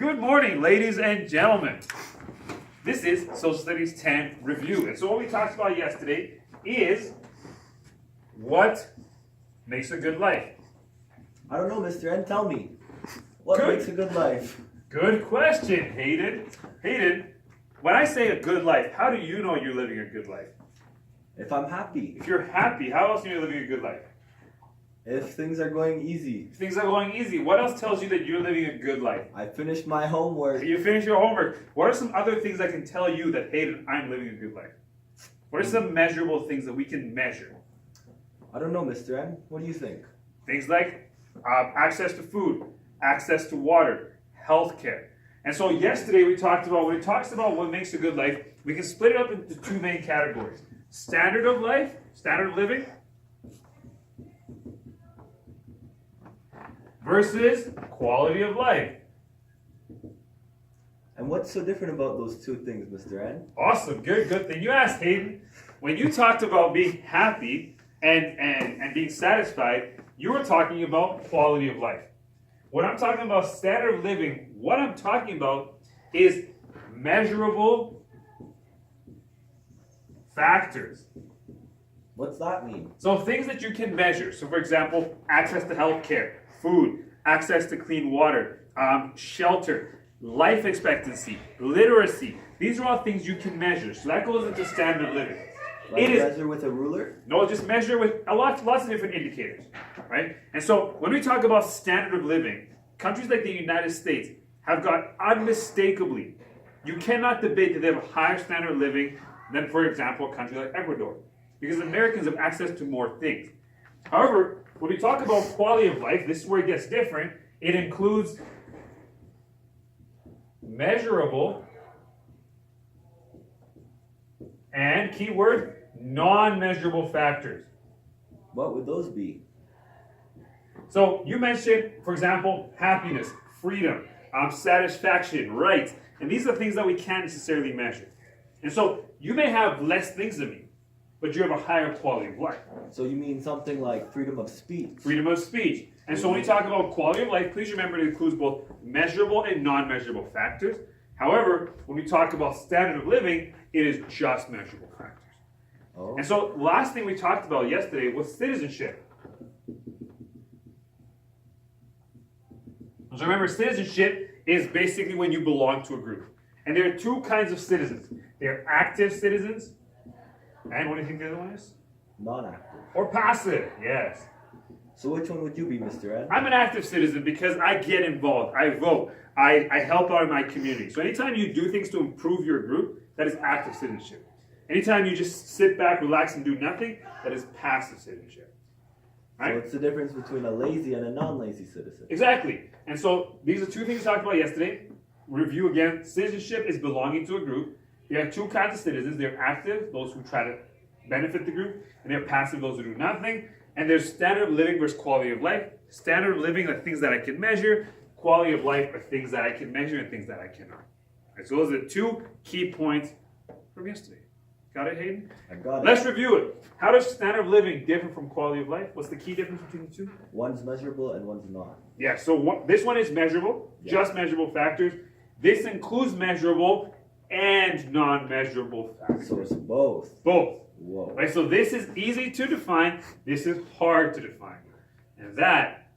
Good morning, ladies and gentlemen. This is Social Studies 10 Review. And so what we talked about yesterday is what makes a good life. I don't know, Mr. N. Tell me. What Good. makes a good life? Good question, Hayden. Hayden, when I say a good life, how do you know you're living a good life? If I'm happy. If you're happy, how else are you living a good life? If things are going easy. If things are going easy, what else tells you that you're living a good life? I finished my homework. You finish your homework. What are some other things that can tell you that, Hayden, I'm living a good life? What are some measurable things that we can measure? I don't know, Mr. N. What do you think? Things like access to food, access to water, healthcare. And so yesterday we talked about, when it talks about what makes a good life, we can split it up into two main categories. Standard of life, standard of living, versus quality of life. And what's so different about those two things, Mr. N? Awesome, good thing you asked, Hayden. When you talked about being happy and being satisfied, you were talking about quality of life. When I'm talking about standard of living, what I'm talking about is measurable factors. What's that mean? So things that you can measure. So for example, access to health care, food, access to clean water, shelter, life expectancy, literacy. These are all things you can measure. So that goes into standard of living. Like measure with a ruler? No, just measure with lots of different indicators, right? And so when we talk about standard of living, countries like the United States have got unmistakably, you cannot debate that they have a higher standard of living than, for example, a country like Ecuador, because Americans have access to more things. However, when we talk about quality of life, this is where it gets different. It includes measurable and, keyword, non-measurable factors. What would those be? So you mentioned, for example, happiness, freedom, satisfaction, rights, and these are things that we can't necessarily measure. And so you may have less things than me, but you have a higher quality of life. So you mean something like freedom of speech? Freedom of speech. And so when we talk about quality of life, please remember it includes both measurable and non-measurable factors. However, when we talk about standard of living, it is just measurable factors. Oh. And so the last thing we talked about yesterday was citizenship. So remember, citizenship is basically when you belong to a group. And there are two kinds of citizens. There are active citizens, and what do you think the other one is? Non-active. Or passive, yes. So which one would you be, Mr. N? I'm an active citizen because I get involved, I vote, I help out in my community. So anytime you do things to improve your group, that is active citizenship. Anytime you just sit back, relax, and do nothing, that is passive citizenship. Right? So it's the difference between a lazy and a non-lazy citizen. Exactly. And so these are two things we talked about yesterday. Review again. Citizenship is belonging to a group. There are two kinds of citizens. They're active, those who try to benefit the group, and they're passive, those who do nothing. And there's standard of living versus quality of life. Standard of living are things that I can measure. Quality of life are things that I can measure and things that I cannot. Right, so those are the two key points from yesterday. Got it, Hayden? I got it. Let's review it. How does standard of living differ from quality of life? What's the key difference between the two? One's measurable and one's not. Yeah, so this one is measurable, just measurable factors. This includes measurable and non-measurable factors. So it's both. Both. Whoa. Right, so this is easy to define, this is hard to define. And that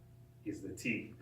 is the T.